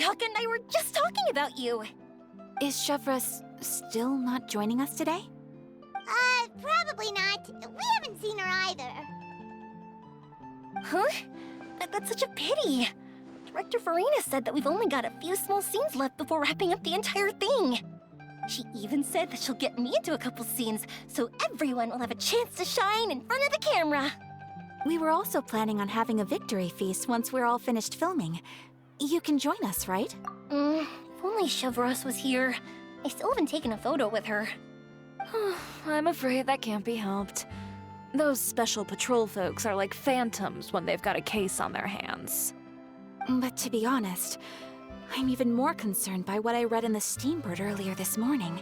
Ayaka and I were just talking about you. Is Chevra still not joining us today? Probably not. We haven't seen her either. Huh? That's such a pity. Director Farina said that we've only got a few small scenes left before wrapping up the entire thing. She even said that she'll get me into a couple scenes, so everyone will have a chance to shine in front of the camera. We were also planning on having a victory feast once we're all finished filming. You can join us, right? If only Chevros was here. I still haven't taken a photo with her. I'm afraid that can't be helped. Those special patrol folks are like phantoms when they've got a case on their hands. But to be honest, I'm even more concerned by what I read in the Steambird earlier this morning.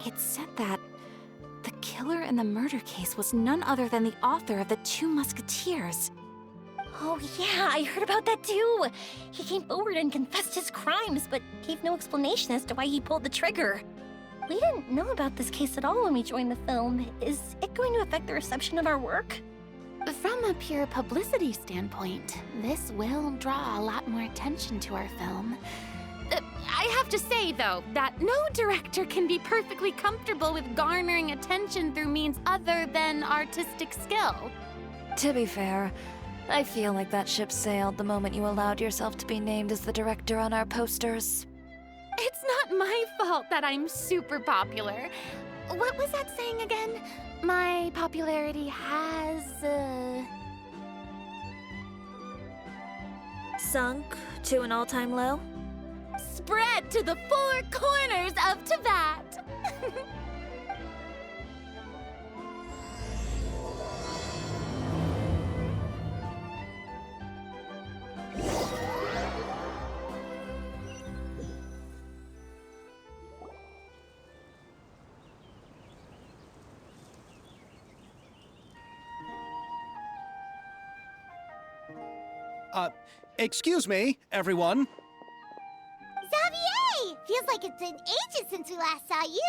It said that the killer in the murder case was none other than the author of the Two Musketeers. Oh yeah, I heard about that too. He came forward and confessed his crimes, but gave no explanation as to why he pulled the trigger. We didn't know about this case at all when we joined the film. Is it going to affect the reception of our work? From a pure publicity standpoint, this will draw a lot more attention to our film. I have to say, though, that no director can be perfectly comfortable with garnering attention through means other than artistic skill. To be fair, I feel like that ship sailed the moment you allowed yourself to be named as the director on our posters. It's not my fault that I'm super popular. What was that saying again? My popularity has, Sunk to an all-time low? spread to the four corners of Tibet. Excuse me, everyone. Xavier! Feels like it's been ages since we last saw you.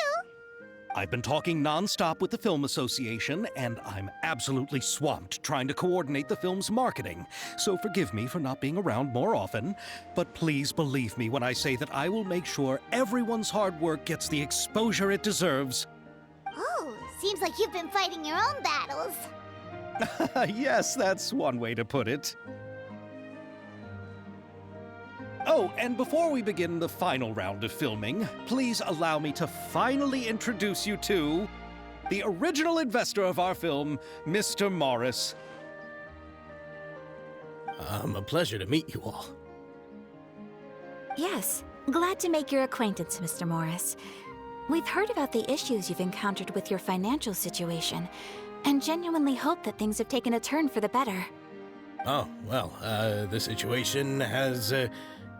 I've been talking non-stop with the Film Association, and I'm absolutely swamped trying to coordinate the film's marketing. So forgive me for not being around more often, but please believe me when I say that I will make sure everyone's hard work gets the exposure it deserves. Oh, seems like you've been fighting your own battles. Yes, that's one way to put it. Oh, and before we begin the final round of filming, please allow me to finally introduce you to the original investor of our film, Mr. Morris. A pleasure to meet you all. Yes, glad to make your acquaintance, Mr. Morris. We've heard about the issues you've encountered with your financial situation, and genuinely hope that things have taken a turn for the better. Oh, well, the situation has,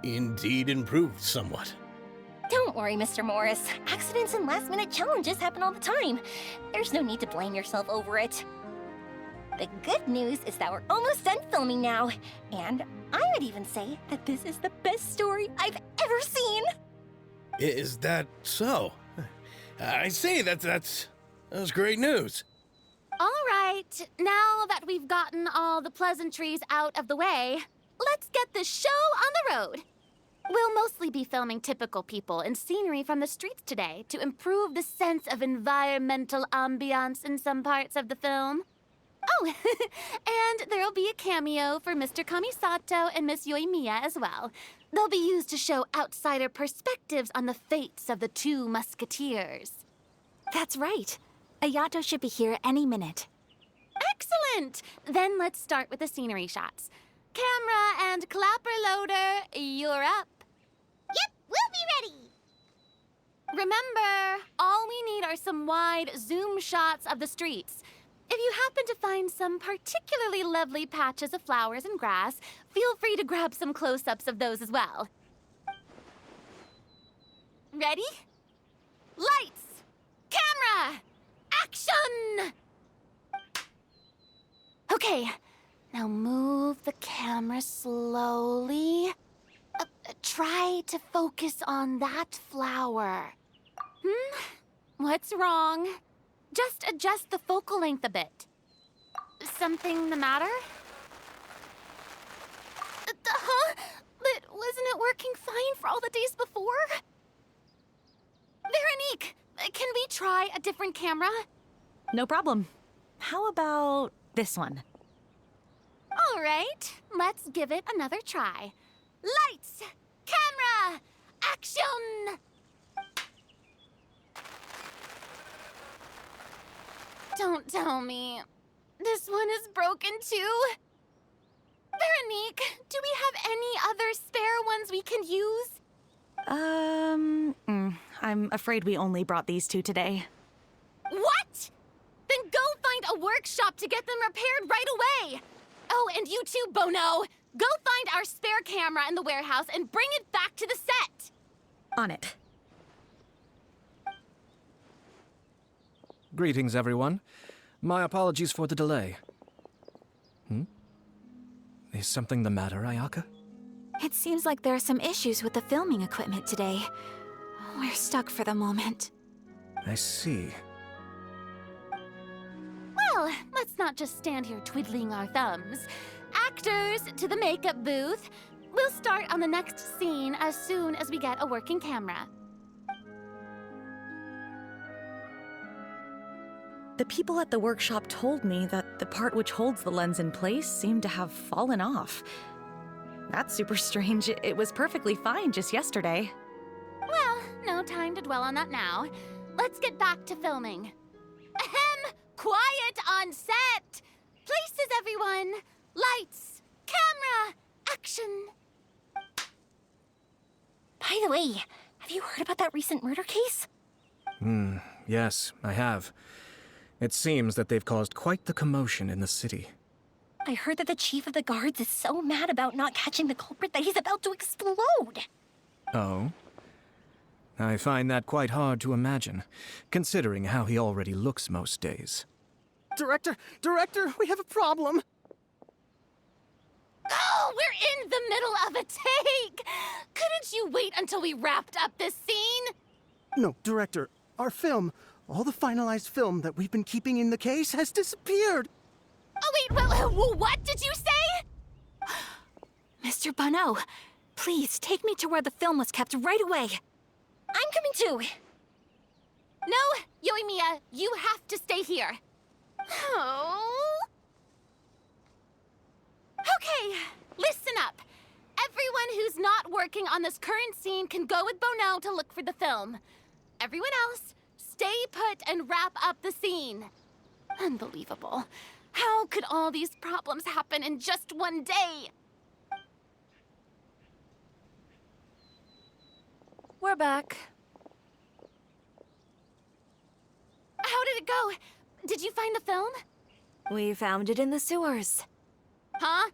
indeed improved somewhat. Don't worry, Mr. Morris. Accidents and last-minute challenges happen all the time. There's no need to blame yourself over it. The good news is that we're almost done filming now, and I would even say that this is the best story I've ever seen. Is that so? I say that's great news. All right, now that we've gotten all the pleasantries out of the way, let's get this show on the road. We'll mostly be filming typical people and scenery from the streets today to improve the sense of environmental ambiance in some parts of the film. Oh, and there'll be a cameo for Mr. Kamisato and Miss Yoimiya as well. They'll be used to show outsider perspectives on the fates of the Two Musketeers. That's right. Ayato should be here any minute. Excellent! Then let's start with the scenery shots. Camera and clapper loader, you're up. Yep, we'll be ready. Remember, all we need are some wide zoom shots of the streets. If you happen to find some particularly lovely patches of flowers and grass, feel free to grab some close-ups of those as well. Ready? Lights! Camera! Action! Okay, now move the camera slowly. Try to focus on that flower. What's wrong? Just adjust the focal length a bit. Something the matter? Huh? But Wasn't it working fine for all the days before? Veronique, can we try a different camera? No problem. How about this one? All right, let's give it another try. Lights, camera, action! Don't tell me. This one is broken too. Veronique, do we have any other spare ones we can use? I'm afraid we only brought these two today. What? Then go find a workshop to get them repaired right away. Oh, and you too, Bono. Go find our spare camera in the warehouse and bring it back to the set. On it. Greetings, everyone. My apologies for the delay. Is something the matter, Ayaka? It seems like there are some issues with the filming equipment today. We're stuck for the moment. I see. Well, let's not just stand here twiddling our thumbs. Actors, to the makeup booth. We'll start on the next scene as soon as we get a working camera. The people at the workshop told me that the part which holds the lens in place seemed to have fallen off. That's super strange. It was perfectly fine just yesterday. Well, no time to dwell on that now. Let's get back to filming. Ahem! Quiet on set! Places, everyone! Lights! Camera! Action! By the way, have you heard about that recent murder case? Yes, I have. It seems that they've caused quite the commotion in the city. I heard that the chief of the guards is so mad about not catching the culprit that he's about to explode. Oh? I find that quite hard to imagine, considering how he already looks most days. Director, we have a problem. Oh, we're in the middle of a take! Couldn't you wait until we wrapped up this scene? No, Director, our film, all the finalized film that we've been keeping in the case has disappeared. Oh, wait, what did you say? Mr. Bono, please take me to where the film was kept right away. I'm coming too. No, Yoimiya, you have to stay here. Oh. Okay, listen up. Everyone who's not working on this current scene can go with Bono to look for the film. Everyone else, stay put and wrap up the scene. Unbelievable. How could all these problems happen in just one day? We're back. How did it go? Did you find the film? We found it in the sewers. Huh?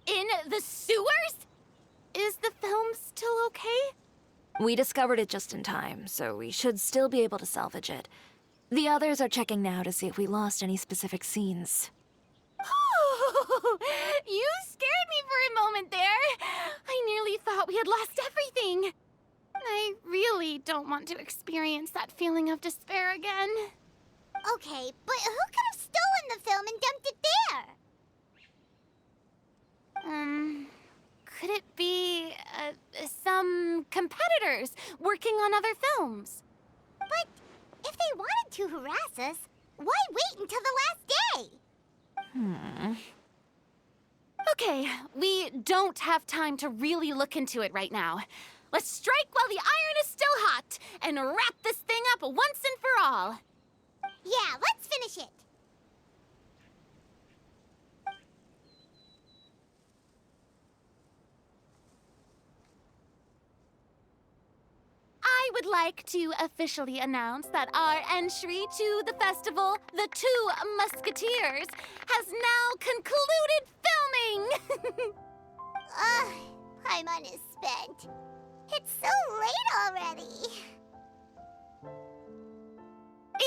In the sewers? Is the film still okay? We discovered it just in time, so we should still be able to salvage it. The others are checking now to see if we lost any specific scenes. You scared me for a moment there. I nearly thought we had lost everything. I really don't want to experience that feeling of despair again. Okay, but who could have stolen the film and dumped it there? Could it be, some competitors working on other films? But if they wanted to harass us, why wait until the last day? Okay, we don't have time to really look into it right now. Let's strike while the iron is still hot and wrap this thing up once and for all. Yeah, let's finish it. I would like to officially announce that our entry to the festival, The Two Musketeers, has now concluded filming! Paimon is spent. It's so late already.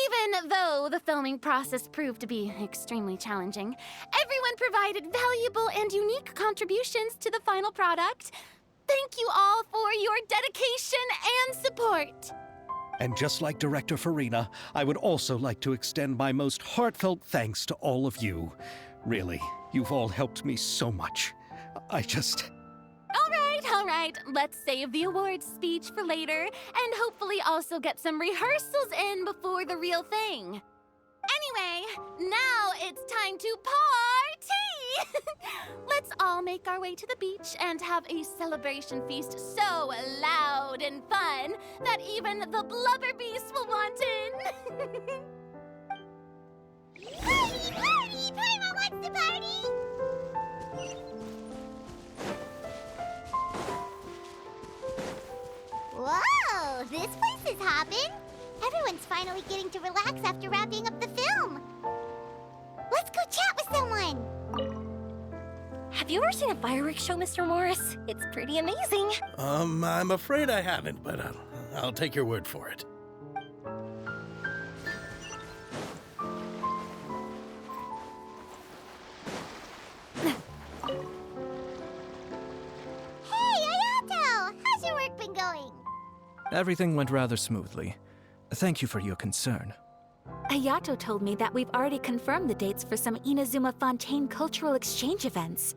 Even though the filming process proved to be extremely challenging, everyone provided valuable and unique contributions to the final product. Thank you all for your dedication and support. And just like Director Farina, I would also like to extend my most heartfelt thanks to all of you. Really, you've all helped me so much. All All right, let's save the awards speech for later, and hopefully also get some rehearsals in before the real thing. Anyway, now it's time to party! Let's all make our way to the beach and have a celebration feast so loud and fun that even the blubber beast will want in. Party, party! Paimon wants to party! Whoa, this place is hopping. Everyone's finally getting to relax after wrapping up the film. Let's go chat with someone. Have you ever seen a fireworks show, Mr. Morris? It's pretty amazing. I'm afraid I haven't, but I'll take your word for it. Hey, Ayato! How's your work been going? Everything went rather smoothly. Thank you for your concern. Ayato told me that we've already confirmed the dates for some Inazuma Fontaine cultural exchange events.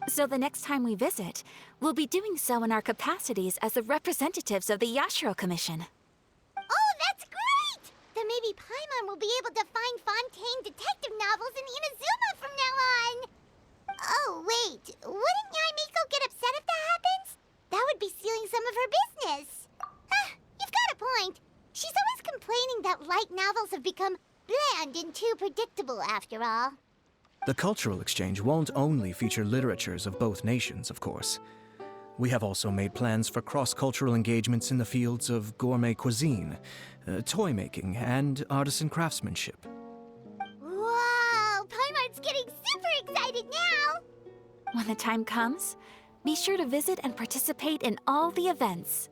So the next time we visit, we'll be doing so in our capacities as the representatives of the Yashiro Commission. Oh, that's great! Then maybe Paimon will be able to find Fontaine detective novels in Inazuma from now on. Oh, wait. Wouldn't Yaimiko get upset if that happens? That would be stealing some of her business. You've got a point. She's always complaining that light novels have become bland and too predictable after all. The cultural exchange won't only feature literatures of both nations, of course. We have also made plans for cross-cultural engagements in the fields of gourmet cuisine, toy making, and artisan craftsmanship. Wow! Paimon's getting super excited now! When the time comes, be sure to visit and participate in all the events.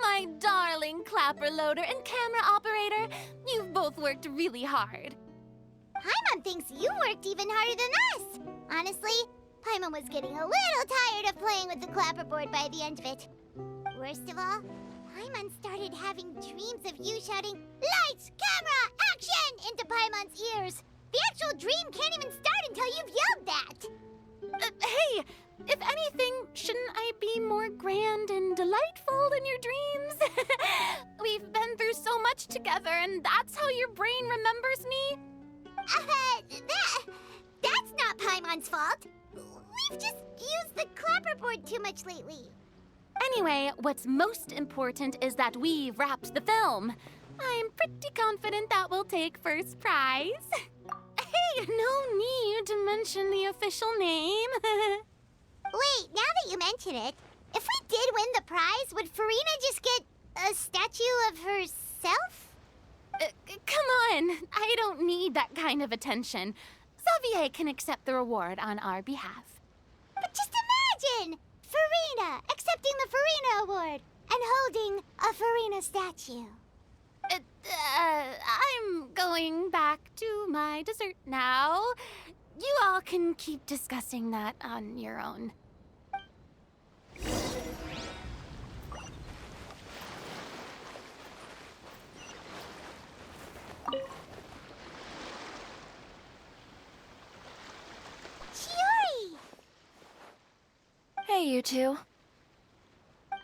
My darling clapper loader and camera operator, you've both worked really hard. Paimon thinks you worked even harder than us. Honestly, Paimon was getting a little tired of playing with the clapperboard by the end of it. Worst of all, Paimon started having dreams of you shouting, "Lights, camera, action!" into Paimon's ears. The actual dream can't even start until you've yelled that. Hey, if anything, shouldn't I be more grand and delightful in your dreams? We've been through so much together, and that's how your brain remembers me? That's not Paimon's fault. We've just used the clapperboard too much lately. Anyway, what's most important is that we've wrapped the film. I'm pretty confident that we'll take first prize. Hey, no need to mention the official name. Wait, now that you mention it, if we did win the prize, would Farina just get a statue of herself? Come on, I don't need that kind of attention. Xavier can accept the reward on our behalf. But just imagine! Farina accepting the Farina Award and holding a Farina statue. I'm going back to my dessert now. You all can keep discussing that on your own. Chiori! Hey, you two.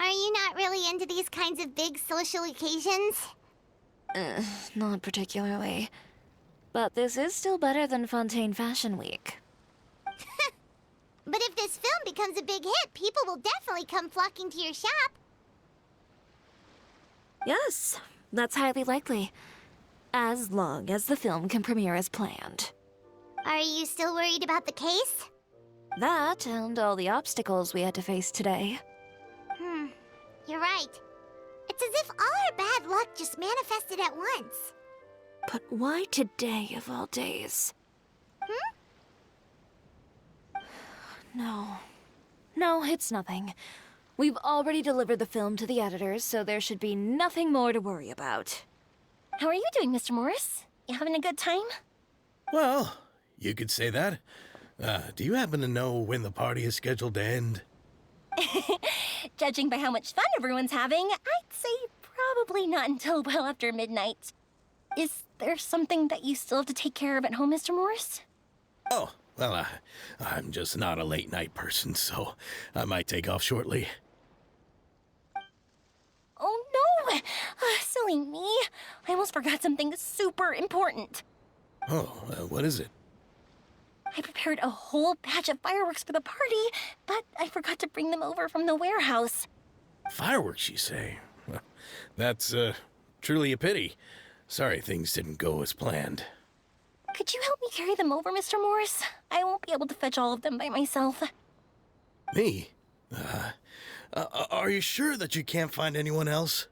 Are you not really into these kinds of big social occasions? Not particularly. But this is still better than Fontaine Fashion Week. But if this film becomes a big hit, people will definitely come flocking to your shop. Yes, that's highly likely. As long as the film can premiere as planned. Are you still worried about the case? That and all the obstacles we had to face today. You're right. It's as if all our bad luck just manifested at once. But why today of all days? No. No, it's nothing. We've already delivered the film to the editors, so there should be nothing more to worry about. How are you doing, Mr. Morris? You having a good time? Well, you could say that. Do you happen to know when the party is scheduled to end? Judging by how much fun everyone's having, I'd say probably not until well after midnight. Is there something that you still have to take care of at home, Mr. Morris? Oh, well, I'm just not a late night person, so I might take off shortly. Oh no! Silly me. I almost forgot something super important. Oh, what is it? I prepared a whole batch of fireworks for the party, but I forgot to bring them over from the warehouse. Fireworks, you say? Well, that's, truly a pity. Sorry things didn't go as planned. Could you help me carry them over, Mr. Morris? I won't be able to fetch all of them by myself. Me? Are you sure that you can't find anyone else?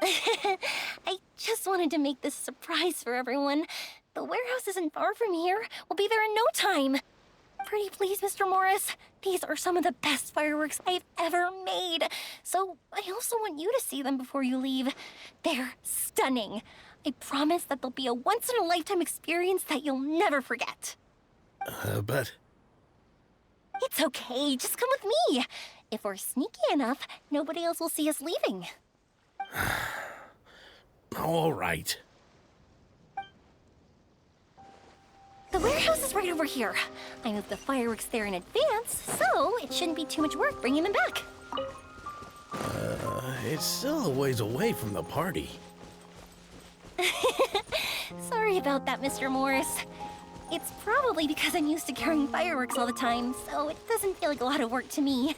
I just wanted to make this a surprise for everyone. The warehouse isn't far from here. We'll be there in no time. Pretty please, Mr. Morris. These are some of the best fireworks I've ever made. So I also want you to see them before you leave. They're stunning. I promise that they'll be a once-in-a-lifetime experience that you'll never forget. But... It's okay. Just come with me. If we're sneaky enough, nobody else will see us leaving. All right. The warehouse is right over here. I moved the fireworks there in advance, so it shouldn't be too much work bringing them back. It's still a ways away from the party. Sorry about that, Mr. Morris. It's probably because I'm used to carrying fireworks all the time, so it doesn't feel like a lot of work to me.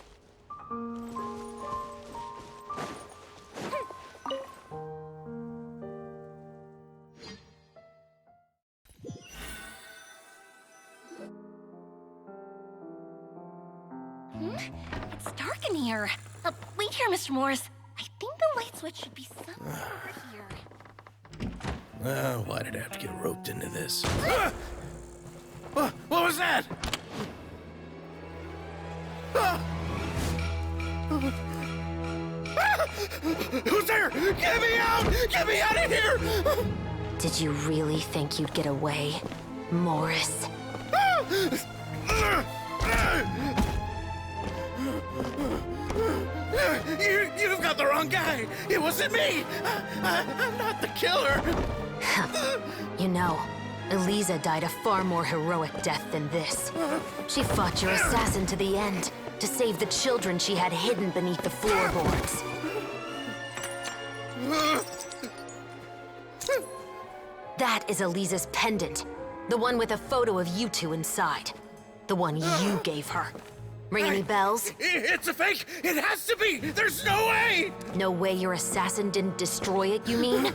It's dark in here. Wait here, Mr. Morris. I think the light switch should be somewhere over here. Why did I have to get roped into this? What was that? Who's there? Get me out! Get me out of here! Did you really think you'd get away, Morris? You've got the wrong guy. It wasn't me. I'm not the killer. You know, Eliza died a far more heroic death than this. She fought your assassin to the end, to save the children she had hidden beneath the floorboards. That is Eliza's pendant. The one with a photo of you two inside. The one you gave her. Ring any bells? It's a fake! It has to be! There's no way! No way your assassin didn't destroy it, you mean?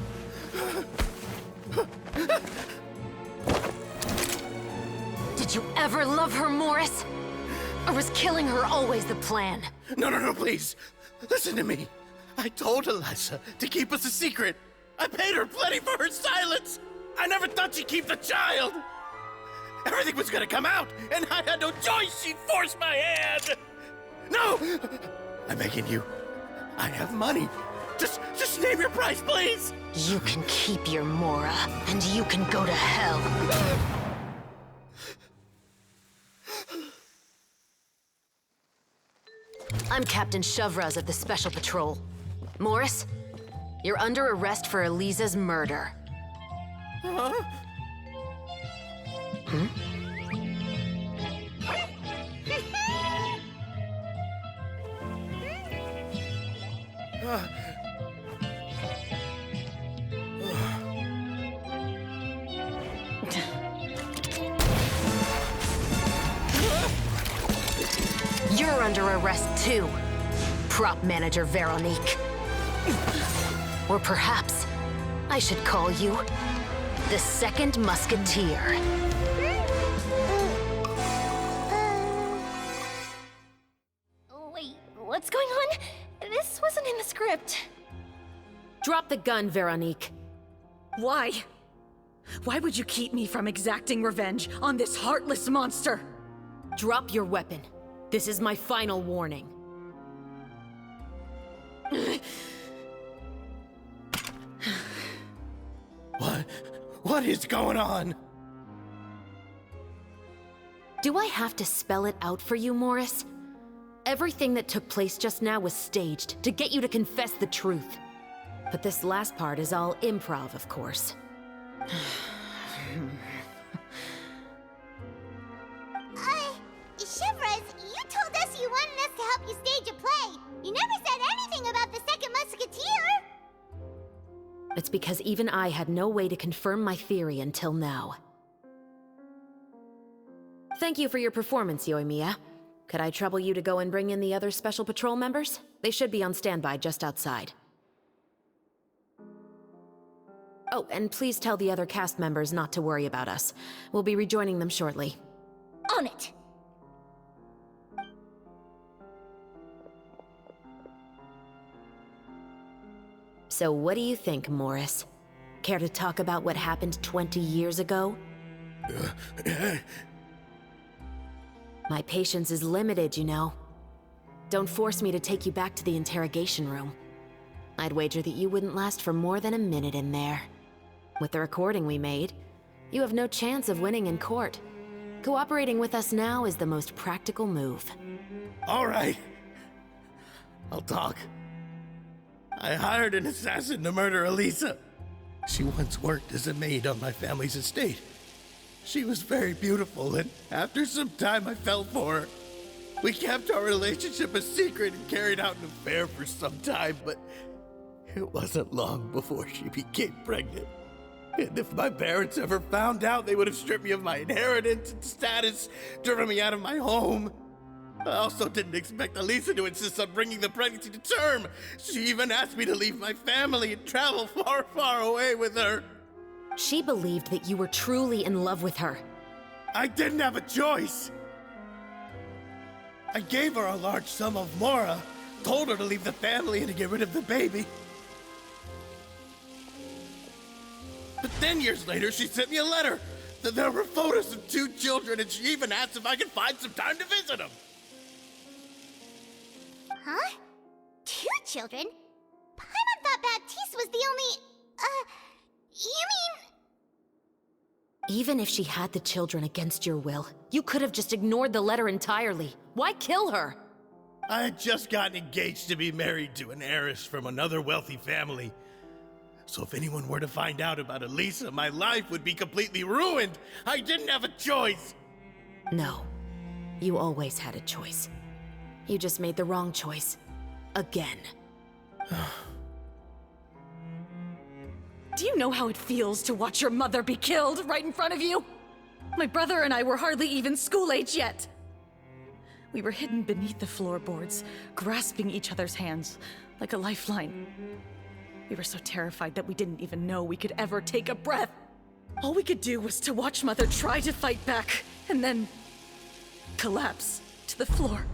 Did you ever love her, Morris? Or was killing her always the plan? No, please. Listen to me. I told Eliza to keep us a secret. I paid her plenty for her silence. I never thought she'd keep the child. Everything was gonna come out, and I had no choice. She'd force my hand. No! I'm begging you. I have money. Just name your price, please. You can keep your Mora, and you can go to hell. I'm Captain Shovraz of the Special Patrol. Morris, you're under arrest for Eliza's murder. Huh? Hmm? You're under arrest too, prop manager Veronique. Or perhaps I should call you the Second Musketeer. Wait, what's going on? This wasn't in the script. Drop the gun, Veronique. Why? Why would you keep me from exacting revenge on this heartless monster? Drop your weapon. This is my final warning. What is going on? Do I have to spell it out for you, Morris? Everything that took place just now was staged to get you to confess the truth. But this last part is all improv, of course. Shivers, you told us you wanted us to help you stage a play. You never said anything about the Second Musketeer. It's because even I had no way to confirm my theory until now. Thank you for your performance, Yoimiya. Could I trouble you to go and bring in the other Special Patrol members? They should be on standby just outside. Oh, and please tell the other cast members not to worry about us. We'll be rejoining them shortly. On it! So what do you think, Morris? Care to talk about what happened 20 years ago? My patience is limited, you know. Don't force me to take you back to the interrogation room. I'd wager that you wouldn't last for more than a minute in there. With the recording we made, you have no chance of winning in court. Cooperating with us now is the most practical move. All right. I'll talk. I hired an assassin to murder Elisa. She once worked as a maid on my family's estate. She was very beautiful, and after some time I fell for her. We kept our relationship a secret and carried out an affair for some time, but it wasn't long before she became pregnant. And if my parents ever found out, they would have stripped me of my inheritance and status, driven me out of my home. I also didn't expect Elisa to insist on bringing the pregnancy to term. She even asked me to leave my family and travel far, far away with her. She believed that you were truly in love with her. I didn't have a choice. I gave her a large sum of mora, told her to leave the family and to get rid of the baby. But then years later, she sent me a letter. There were photos of 2 children, and she even asked if I could find some time to visit them. Huh? 2 children? Paimon thought Baptiste was the only... you mean... Even if she had the children against your will, you could have just ignored the letter entirely. Why kill her? I had just gotten engaged to be married to an heiress from another wealthy family. So if anyone were to find out about Elisa, my life would be completely ruined. I didn't have a choice. No. You always had a choice. You just made the wrong choice. Again. Do you know how it feels to watch your mother be killed right in front of you? My brother and I were hardly even school age yet. We were hidden beneath the floorboards, grasping each other's hands like a lifeline. We were so terrified that we didn't even know we could ever take a breath. All we could do was to watch Mother try to fight back, and then collapse to the floor.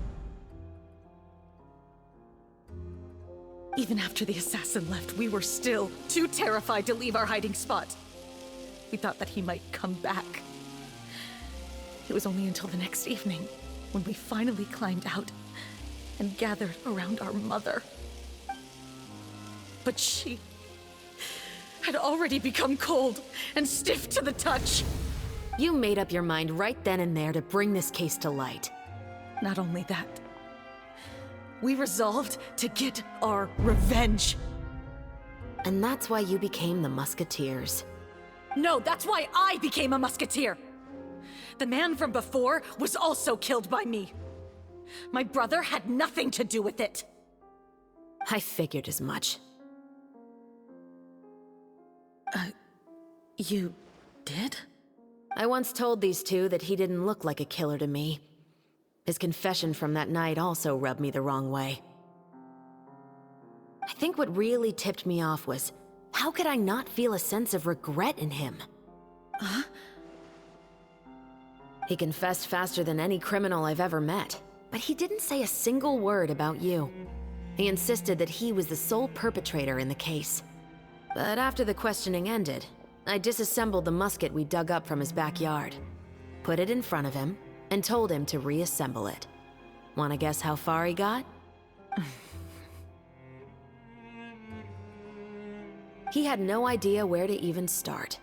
Even after the assassin left, we were still too terrified to leave our hiding spot. We thought that he might come back. It was only until the next evening when we finally climbed out and gathered around our mother. But she had already become cold and stiff to the touch. You made up your mind right then and there to bring this case to light. Not only that, we resolved to get our revenge. And that's why you became the Musketeers. No, that's why I became a musketeer. The man from before was also killed by me. My brother had nothing to do with it. I figured as much. You did? I once told these two that he didn't look like a killer to me. His confession from that night also rubbed me the wrong way. I think what really tipped me off was, how could I not feel a sense of regret in him? Huh? He confessed faster than any criminal I've ever met, but he didn't say a single word about you. He insisted that he was the sole perpetrator in the case. But after the questioning ended, I disassembled the musket we dug up from his backyard, put it in front of him, and told him to reassemble it. Wanna guess how far he got? He had no idea where to even start.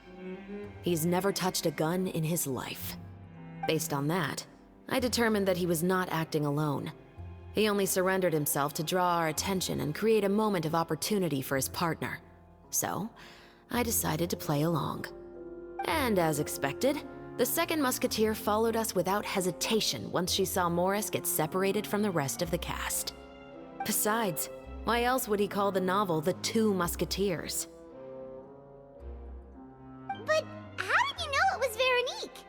He's never touched a gun in his life. Based on that, I determined that he was not acting alone. He only surrendered himself to draw our attention and create a moment of opportunity for his partner. So, I decided to play along. And as expected, the second musketeer followed us without hesitation once she saw Morris get separated from the rest of the cast. Besides, why else would he call the novel The Two Musketeers? But how did you know it was Veronique?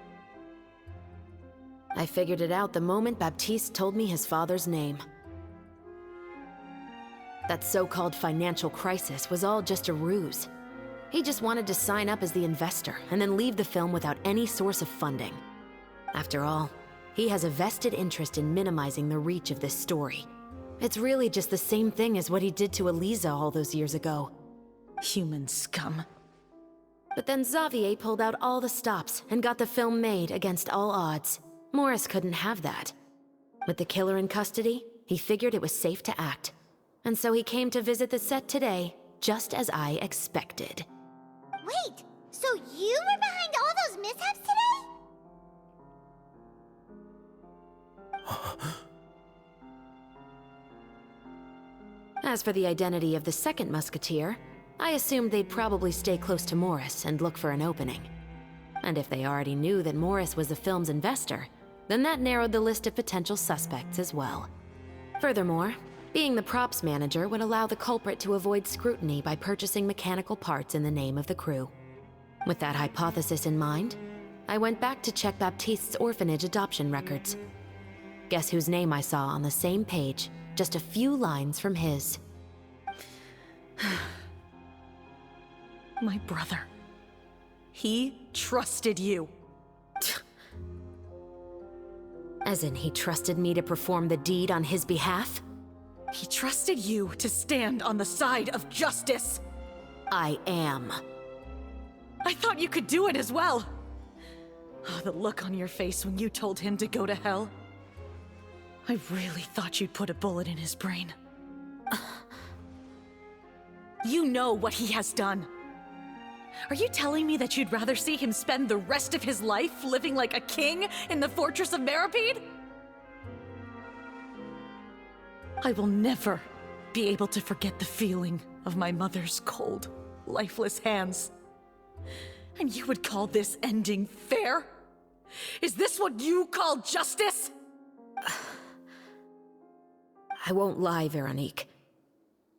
I figured it out the moment Baptiste told me his father's name. That so-called financial crisis was all just a ruse. He just wanted to sign up as the investor and then leave the film without any source of funding. After all, he has a vested interest in minimizing the reach of this story. It's really just the same thing as what he did to Eliza all those years ago. Human scum. But then Xavier pulled out all the stops and got the film made against all odds. Morris couldn't have that. With the killer in custody, he figured it was safe to act. And so he came to visit the set today, just as I expected. Wait, so you were behind all those mishaps today? As for the identity of the second musketeer, I assumed they'd probably stay close to Morris and look for an opening. And if they already knew that Morris was the film's investor, then that narrowed the list of potential suspects as well. Furthermore, being the props manager would allow the culprit to avoid scrutiny by purchasing mechanical parts in the name of the crew. With that hypothesis in mind, I went back to check Baptiste's orphanage adoption records. Guess whose name I saw on the same page, just a few lines from his. My brother. He trusted you. As in, he trusted me to perform the deed on his behalf? He trusted you to stand on the side of justice. I am. I thought you could do it as well. Oh, the look on your face when you told him to go to hell. I really thought you'd put a bullet in his brain. You know what he has done. Are you telling me that you'd rather see him spend the rest of his life living like a king in the fortress of Meripede? I will never be able to forget the feeling of my mother's cold, lifeless hands. And you would call this ending fair? Is this what you call justice? I won't lie, Veronique.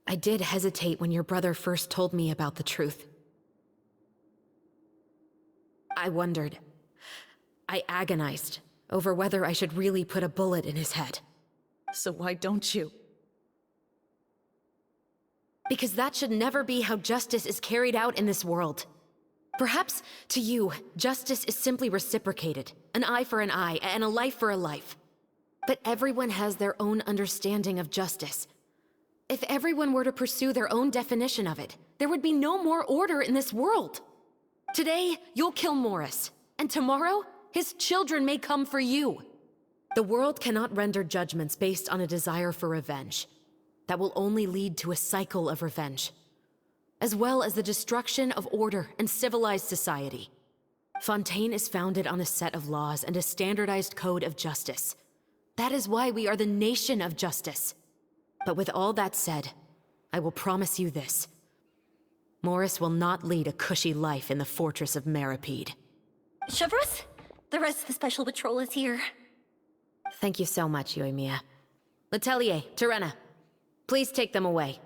I did hesitate when your brother first told me about the truth. I wondered. I agonized over whether I should really put a bullet in his head. So why don't you? Because that should never be how justice is carried out in this world. Perhaps, to you, justice is simply reciprocated. An eye for an eye, and a life for a life. But everyone has their own understanding of justice. If everyone were to pursue their own definition of it, there would be no more order in this world. Today, you'll kill Morris, and tomorrow, his children may come for you. The world cannot render judgments based on a desire for revenge. That will only lead to a cycle of revenge, as well as the destruction of order and civilized society. Fontaine is founded on a set of laws and a standardized code of justice. That is why we are the nation of justice. But with all that said, I will promise you this. Morris will not lead a cushy life in the fortress of Meripede. Chevreuse, the rest of the Special Patrol is here. Thank you so much, Yoimiya. Letelier, Terena, please take them away.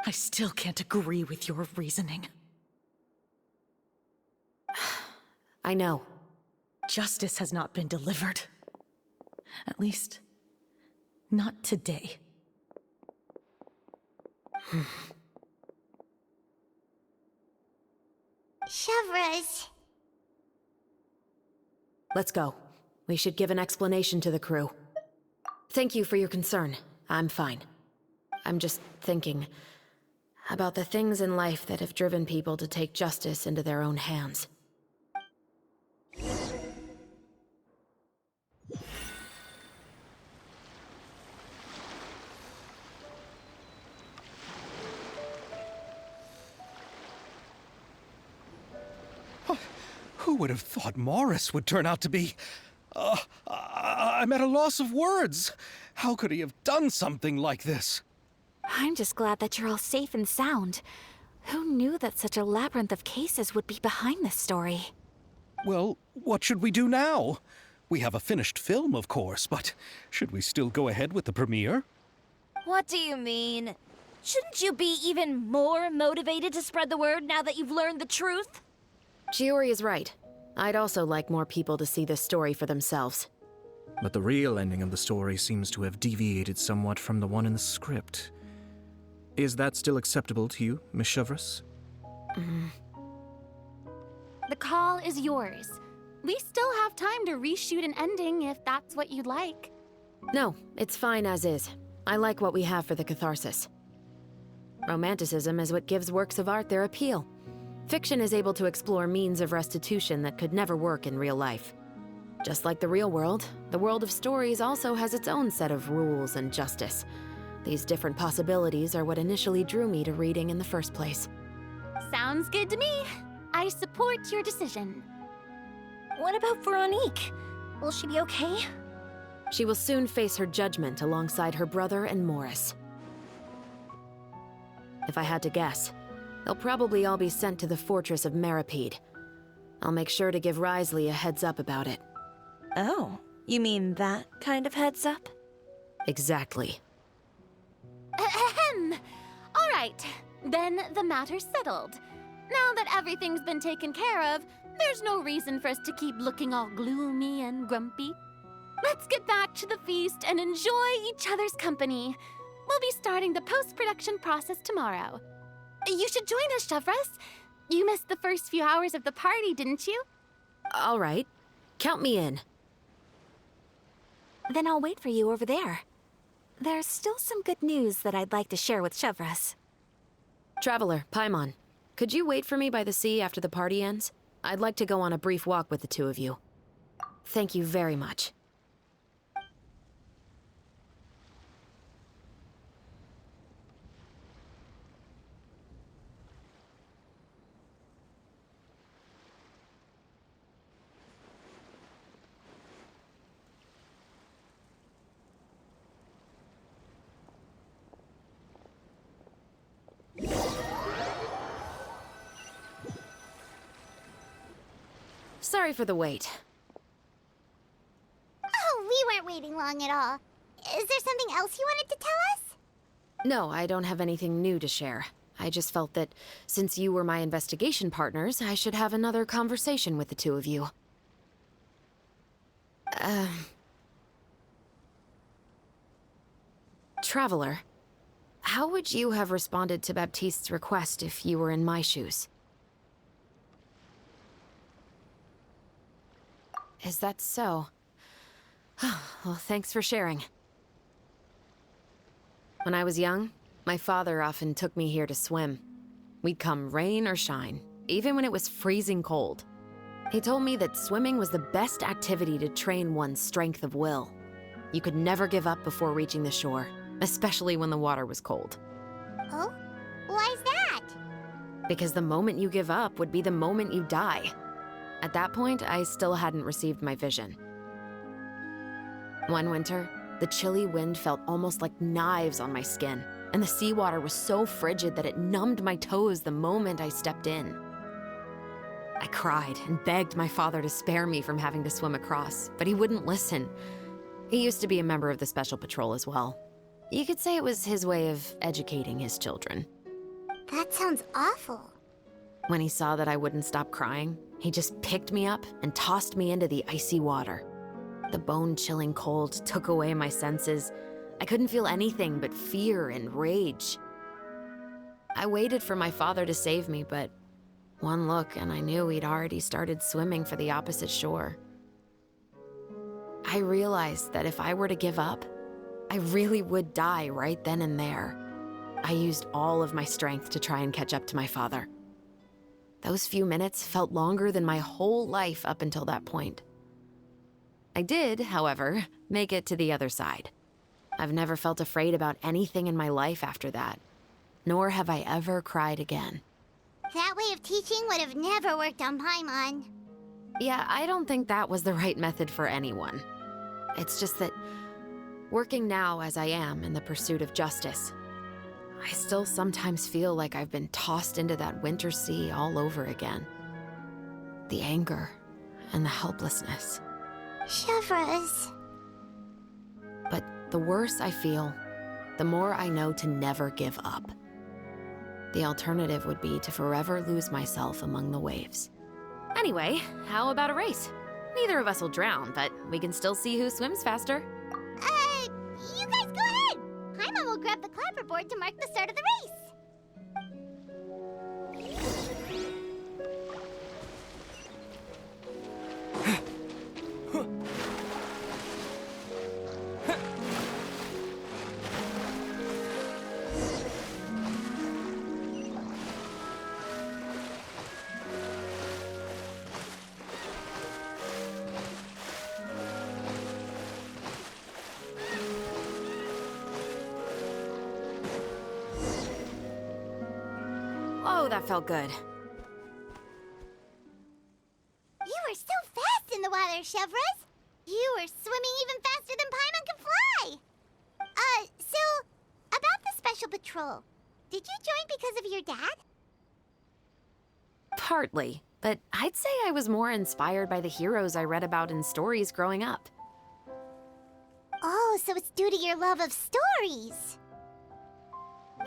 I still can't agree with your reasoning. I know. Justice has not been delivered. At least, not today. Chevreuse. Let's go. We should give an explanation to the crew. Thank you for your concern. I'm fine. I'm just thinking about the things in life that have driven people to take justice into their own hands. Who would have thought Morris would turn out to be... I'm at a loss of words. How could he have done something like this? I'm just glad that you're all safe and sound. Who knew that such a labyrinth of cases would be behind this story? Well, what should we do now? We have a finished film, of course, but should we still go ahead with the premiere? What do you mean? Shouldn't you be even more motivated to spread the word now that you've learned the truth? Chiori is right. I'd also like more people to see this story for themselves. But the real ending of the story seems to have deviated somewhat from the one in the script. Is that still acceptable to you, Miss Chevreuse? The call is yours. We still have time to reshoot an ending if that's what you'd like. No, it's fine as is. I like what we have for the catharsis. Romanticism is what gives works of art their appeal. Fiction is able to explore means of restitution that could never work in real life. Just like the real world, the world of stories also has its own set of rules and justice. These different possibilities are what initially drew me to reading in the first place. Sounds good to me. I support your decision. What about Veronique? Will she be okay? She will soon face her judgment alongside her brother and Morris. If I had to guess, they'll probably all be sent to the fortress of Meripede. I'll make sure to give Risley a heads up about it. Oh, you mean that kind of heads up? Exactly. Ahem. All right, then the matter's settled. Now that everything's been taken care of, there's no reason for us to keep looking all gloomy and grumpy. Let's get back to the feast and enjoy each other's company. We'll be starting the post-production process tomorrow. You should join us, Chevreuse. You missed the first few hours of the party, didn't you? All right. Count me in. Then I'll wait for you over there. There's still some good news that I'd like to share with Chevreuse. Traveler, Paimon, could you wait for me by the sea after the party ends? I'd like to go on a brief walk with the two of you. Thank you very much. Sorry for the wait. Oh, we weren't waiting long at all. Is there something else you wanted to tell us? No, I don't have anything new to share. I just felt that since you were my investigation partners, I should have another conversation with the two of you. Traveler, how would you have responded to Baptiste's request if you were in my shoes? Is that so? Well, thanks for sharing. When I was young, my father often took me here to swim. We'd come rain or shine, even when it was freezing cold. He told me that swimming was the best activity to train one's strength of will. You could never give up before reaching the shore, especially when the water was cold. Oh? Why's that? Because the moment you give up would be the moment you die. At that point, I still hadn't received my vision. One winter, the chilly wind felt almost like knives on my skin, and the seawater was so frigid that it numbed my toes the moment I stepped in. I cried and begged my father to spare me from having to swim across, but he wouldn't listen. He used to be a member of the Special Patrol as well. You could say it was his way of educating his children. That sounds awful. When he saw that I wouldn't stop crying, he just picked me up and tossed me into the icy water. The bone-chilling cold took away my senses. I couldn't feel anything but fear and rage. I waited for my father to save me, but one look and I knew he'd already started swimming for the opposite shore. I realized that if I were to give up, I really would die right then and there. I used all of my strength to try and catch up to my father. Those few minutes felt longer than my whole life up until that point. I did, however, make it to the other side. I've never felt afraid about anything in my life after that, nor have I ever cried again. That way of teaching would have never worked on Paimon. Yeah, I don't think that was the right method for anyone. It's just that, working now as I am in the pursuit of justice, I still sometimes feel like I've been tossed into that winter sea all over again. The anger and the helplessness. Chevreuse. But the worse I feel, the more I know to never give up. The alternative would be to forever lose myself among the waves. Anyway, how about a race? Neither of us will drown, but we can still see who swims faster. You guys go ahead! Paimon will grab the clapperboard to mark the start of the race. Oh, that felt good. You were so fast in the water, Chevreuse. You were swimming even faster than Paimon can fly. So, about the Special Patrol, did you join because of your dad? Partly, but I'd say I was more inspired by the heroes I read about in stories growing up. Oh, so it's due to your love of stories.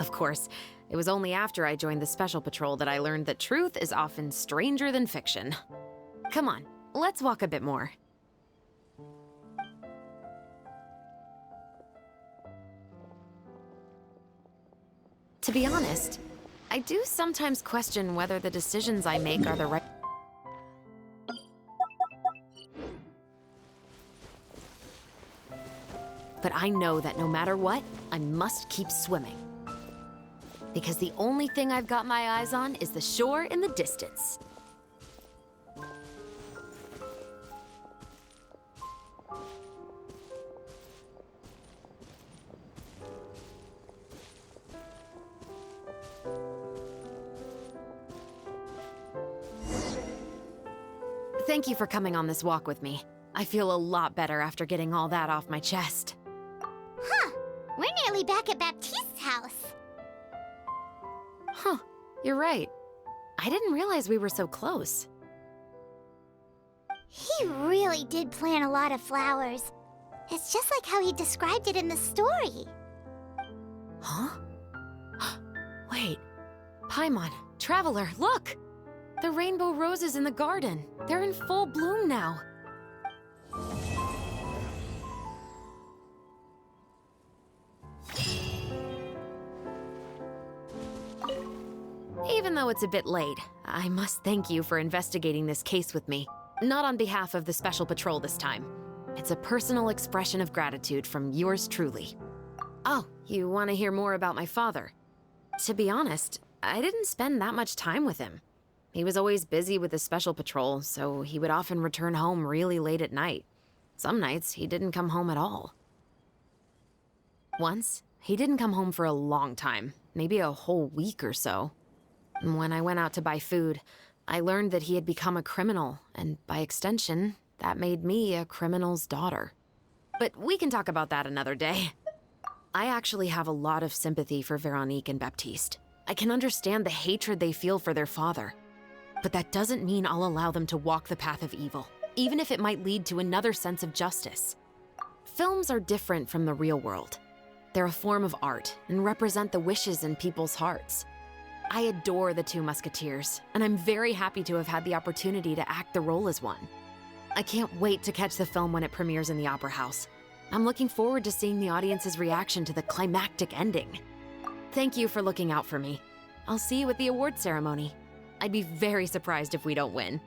Of course, it was only after I joined the Special Patrol that I learned that truth is often stranger than fiction. Come on, let's walk a bit more. To be honest, I do sometimes question whether the decisions I make are the right... But I know that no matter what, I must keep swimming. Because the only thing I've got my eyes on is the shore in the distance. Thank you for coming on this walk with me. I feel a lot better after getting all that off my chest. Huh. We're nearly back at Baptiste's house. Huh, you're right. I didn't realize we were so close. He really did plant a lot of flowers. It's just like how he described it in the story. Huh? Wait. Paimon, Traveler, look! The rainbow roses in the garden. They're in full bloom now. Even though it's a bit late, I must thank you for investigating this case with me. Not on behalf of the Special Patrol this time. It's a personal expression of gratitude from yours truly. Oh, you want to hear more about my father? To be honest, I didn't spend that much time with him. He was always busy with the Special Patrol, so he would often return home really late at night. Some nights, he didn't come home at all. Once, he didn't come home for a long time, maybe a whole week or so. When I went out to buy food, I learned that he had become a criminal, and by extension, that made me a criminal's daughter. But we can talk about that another day. I actually have a lot of sympathy for Veronique and Baptiste. I can understand the hatred they feel for their father. But that doesn't mean I'll allow them to walk the path of evil, even if it might lead to another sense of justice. Films are different from the real world. They're a form of art and represent the wishes in people's hearts. I adore the Two Musketeers, and I'm very happy to have had the opportunity to act the role as one. I can't wait to catch the film when it premieres in the Opera House. I'm looking forward to seeing the audience's reaction to the climactic ending. Thank you for looking out for me. I'll see you at the award ceremony. I'd be very surprised if we don't win.